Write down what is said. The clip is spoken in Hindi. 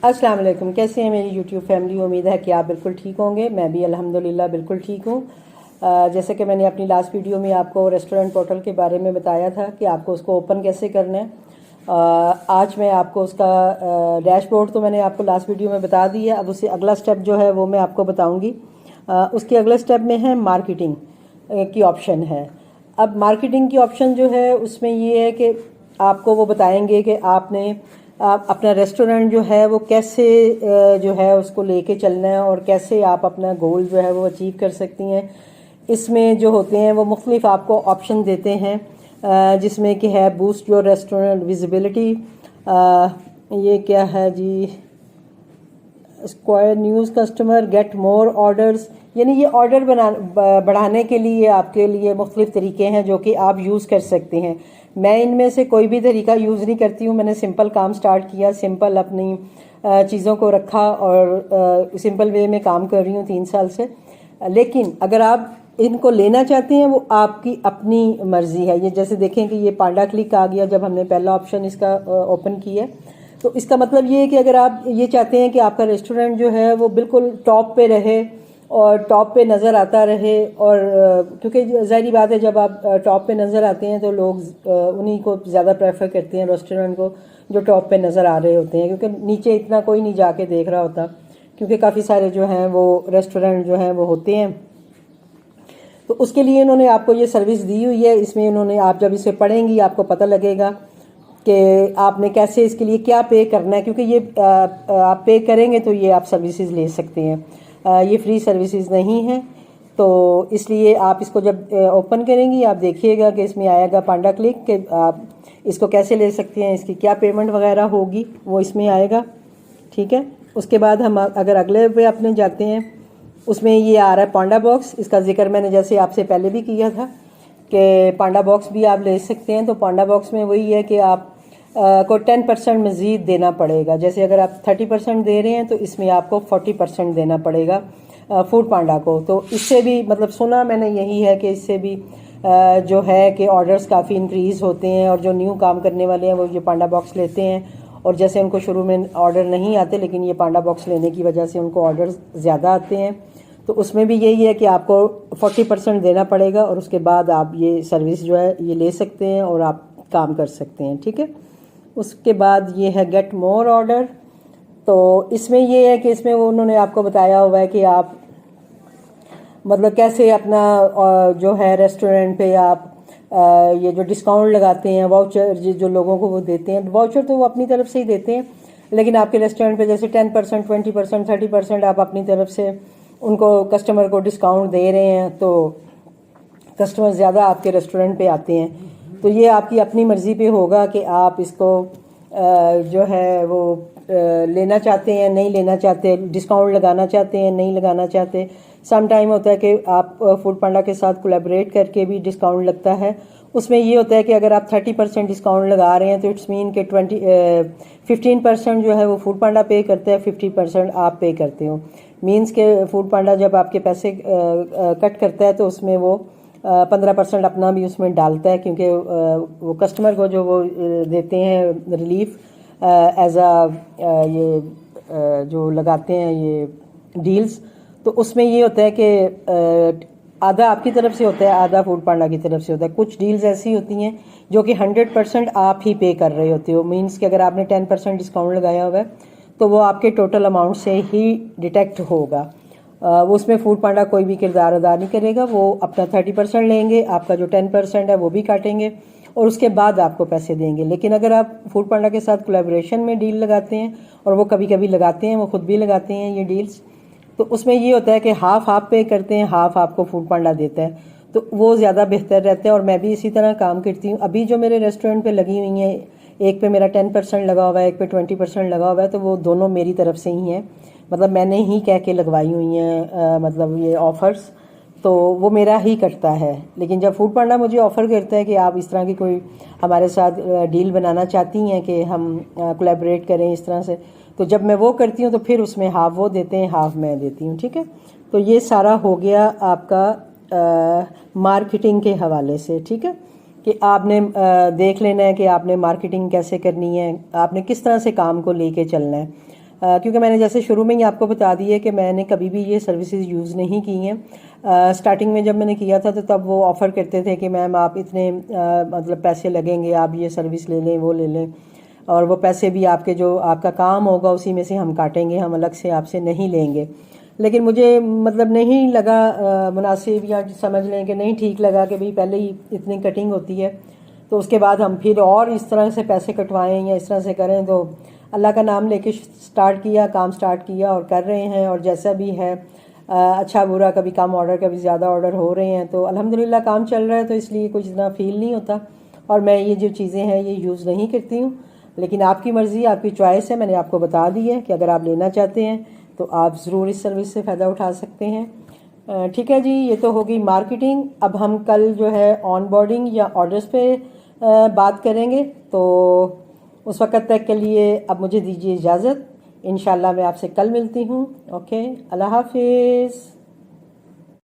अस्सलाम वालेकुम। कैसे हैं मेरी यूट्यूब फैमिली? उम्मीद है कि आप बिल्कुल ठीक होंगे। मैं भी अल्हम्दुलिल्लाह बिल्कुल ठीक हूँ। जैसे कि मैंने अपनी लास्ट वीडियो में आपको रेस्टोरेंट पोर्टल के बारे में बताया था कि आपको उसको ओपन कैसे करना है। आज मैं आपको उसका डैशबोर्ड तो मैंने आपको लास्ट वीडियो में बता दी है। अब उससे अगला स्टेप जो है वो मैं आपको बताऊँगी। उसके अगले स्टेप में है मार्केटिंग की ऑप्शन है। अब मार्केटिंग की ऑप्शन जो है उसमें ये है कि आपको वो बताएंगे कि आपने आप अपना रेस्टोरेंट जो है वो कैसे जो है उसको लेके चलना है और कैसे आप अपना गोल जो है वो अचीव कर सकती हैं। इसमें जो होते हैं वो मुख्तलिफ आपको ऑप्शन देते हैं, जिसमें कि है बूस्ट योर रेस्टोरेंट विजिबिलिटी। ये क्या है जी? Square news customer get more orders, यानी ये ऑर्डर बढ़ाने के लिए आपके लिए मुख्तलिफ तरीके हैं जो कि आप यूज़ कर सकते हैं। मैं इनमें से कोई भी तरीका यूज़ नहीं करती हूँ। मैंने सिंपल काम स्टार्ट किया, सिंपल अपनी चीज़ों को रखा और सिंपल वे में काम कर रही हूँ 3 साल से। लेकिन अगर आप इनको लेना चाहते हैं वो आपकी अपनी मर्ज़ी है। ये जैसे देखें कि ये पांडा क्लिक आ गया जब हमने पहला ऑप्शन इसका ओपन किया। तो इसका मतलब ये है कि अगर आप ये चाहते हैं कि आपका रेस्टोरेंट जो है वो बिल्कुल टॉप पे रहे और टॉप पे नज़र आता रहे, और क्योंकि ज़ाहिर बात है जब आप टॉप पे नज़र आते हैं तो लोग उन्हीं को ज़्यादा प्रेफर करते हैं, रेस्टोरेंट को जो टॉप पे नज़र आ रहे होते हैं, क्योंकि नीचे इतना कोई नहीं जाके देख रहा होता, क्योंकि काफ़ी सारे जो हैं वो रेस्टोरेंट जो हैं वो होते हैं। तो उसके लिए इन्होंने आपको ये सर्विस दी हुई है। इसमें इन्होंने, आप जब इसे पढ़ेंगी आपको पता लगेगा कि आपने कैसे इसके लिए क्या पे करना है, क्योंकि ये आप पे करेंगे तो ये आप सर्विसेज ले सकते हैं। ये फ्री सर्विसेज नहीं है, तो इसलिए आप इसको जब ओपन करेंगी आप देखिएगा कि इसमें आएगा पांडा क्लिक कि आप इसको कैसे ले सकते हैं, इसकी क्या पेमेंट वगैरह होगी वो इसमें आएगा। ठीक है, उसके बाद हम अगर अगले पे अपने जाते हैं, उसमें ये आ रहा है पांडा बॉक्स। इसका जिक्र मैंने जैसे आपसे पहले भी किया था कि पांडा बॉक्स भी आप ले सकते हैं। तो पांडा बॉक्स में वही है कि आप को 10% मज़ीद देना पड़ेगा। जैसे अगर आप 30% दे रहे हैं तो इसमें आपको 40% देना पड़ेगा फूड पांडा को। तो इससे भी मतलब सुना मैंने यही है कि इससे भी जो है कि ऑर्डर्स काफ़ी इंक्रीज़ होते हैं, और जो न्यू काम करने वाले हैं वो ये पांडा बॉक्स लेते हैं, और जैसे उनको शुरू में ऑर्डर नहीं आते लेकिन ये पांडा बॉक्स लेने की वजह से उनको ऑर्डर ज़्यादा आते हैं। तो उसमें भी यही है कि आपको 40% देना पड़ेगा, और उसके बाद आप ये सर्विस जो है ये ले सकते हैं और आप काम कर सकते हैं। ठीक है, उसके बाद ये है गेट मोर ऑर्डर। तो इसमें ये है कि इसमें वो उन्होंने आपको बताया हुआ है कि आप मतलब कैसे अपना जो है रेस्टोरेंट पे आप ये जो डिस्काउंट लगाते हैं, वाउचर जो लोगों को वो देते हैं, वाउचर तो वो अपनी तरफ से ही देते हैं, लेकिन आपके रेस्टोरेंट पे जैसे 10%, 20%, 30% आप अपनी तरफ से उनको कस्टमर को डिस्काउंट दे रहे हैं, तो कस्टमर ज़्यादा आपके रेस्टोरेंट पे आते हैं। तो ये आपकी अपनी मर्ज़ी पे होगा कि आप इसको जो है वो लेना चाहते हैं, नहीं लेना चाहते, डिस्काउंट लगाना चाहते हैं, नहीं लगाना चाहते। सम टाइम होता है कि आप फूड पांडा के साथ कोलैबोरेट करके भी डिस्काउंट लगता है। उसमें ये होता है कि अगर आप 30% डिस्काउंट लगा रहे हैं तो इट्स मीन के 15% जो है वो फूड पांडा पे करता है, 50% आप पे करते हो। मीन्स के फूड पांडा जब आपके पैसे कट करता है तो उसमें वो 15% अपना भी उसमें डालता है, क्योंकि वो कस्टमर को जो वो देते हैं रिलीफ एज ये जो लगाते हैं ये डील्स। तो उसमें ये होता है कि आधा आपकी तरफ से होता है, आधा फूड पांडा की तरफ से होता है। कुछ डील्स ऐसी होती हैं जो कि 100% आप ही पे कर रहे होते हो। मीन्स कि अगर आपने 10% डिस्काउंट लगाया हुआ है तो वो आपके टोटल अमाउंट से ही डिटेक्ट होगा। वो उसमें फूड पांडा कोई भी किरदार अदा नहीं करेगा। वो अपना 30% लेंगे, आपका जो 10% है वो भी काटेंगे और उसके बाद आपको पैसे देंगे। लेकिन अगर आप फूड पांडा के साथ कोलैबोरेशन में डील लगाते हैं, और वो कभी कभी लगाते हैं, वो खुद भी लगाते हैं ये डील्स, तो उसमें ये होता है कि हाफ़ आप पे करते हैं, हाफ़ आपको फूड पांडा देता है, तो वो ज़्यादा बेहतर रहता है। और मैं भी इसी तरह काम करती हूँ। अभी जो मेरे रेस्टोरेंट पे लगी हुई हैं, एक पे मेरा 10% लगा हुआ है, एक पे 20% लगा हुआ है, तो वो दोनों मेरी तरफ से ही हैं। मतलब मैंने ही कह के लगवाई हुई हैं मतलब ये ऑफ़र्स, तो वो मेरा ही कटता है। लेकिन जब फूड पांडा मुझे ऑफ़र करता है कि आप इस तरह की कोई हमारे साथ डील बनाना चाहती हैं कि हम कोलैबोरेट करें इस तरह से, तो जब मैं वो करती हूँ तो फिर उसमें हाफ़ वो देते हैं, हाफ़ मैं देती हूँ। ठीक है, तो ये सारा हो गया आपका मार्केटिंग के हवाले से। ठीक है, कि आपने देख लेना है कि आपने मार्केटिंग कैसे करनी है, आपने किस तरह से काम को लेके चलना है। क्योंकि मैंने जैसे शुरू में ही आपको बता दिया कि मैंने कभी भी ये सर्विसेज यूज़ नहीं की हैं। स्टार्टिंग में जब मैंने किया था तो तब वो ऑफ़र करते थे कि मैम आप इतने मतलब पैसे लगेंगे, आप ये सर्विस ले लें, वो ले लें, और वो पैसे भी आपके जो आपका काम होगा उसी में से हम काटेंगे, हम अलग से आपसे नहीं लेंगे। लेकिन मुझे मतलब नहीं लगा मुनासिब, या समझ लें कि नहीं ठीक लगा कि भाई पहले ही इतनी कटिंग होती है तो उसके बाद हम फिर और इस तरह से पैसे कटवाएं या इस तरह से करें। तो अल्लाह का नाम लेके स्टार्ट किया, काम स्टार्ट किया और कर रहे हैं। और जैसा भी है अच्छा बुरा, कभी कम ऑर्डर कभी ज़्यादा ऑर्डर हो रहे हैं, तो अल्हम्दुलिल्लाह काम चल रहा है, तो इसलिए कुछ इतना फील नहीं होता। और मैं ये जो चीज़ें हैं ये यूज़ नहीं करती हूँ, लेकिन आपकी मर्ज़ी, आपकी चॉइस है। मैंने आपको बता दी है कि अगर आप लेना चाहते हैं तो आप ज़रूर इस सर्विस से फ़ायदा उठा सकते हैं। ठीक है जी, ये तो होगी मार्केटिंग। अब हम कल जो है ऑन बोर्डिंग या ऑर्डर्स पे बात करेंगे। तो उस वक़्त तक के लिए अब मुझे दीजिए इजाज़त। इंशाल्लाह मैं आपसे कल मिलती हूँ। ओके, अल्लाह हाफिज़।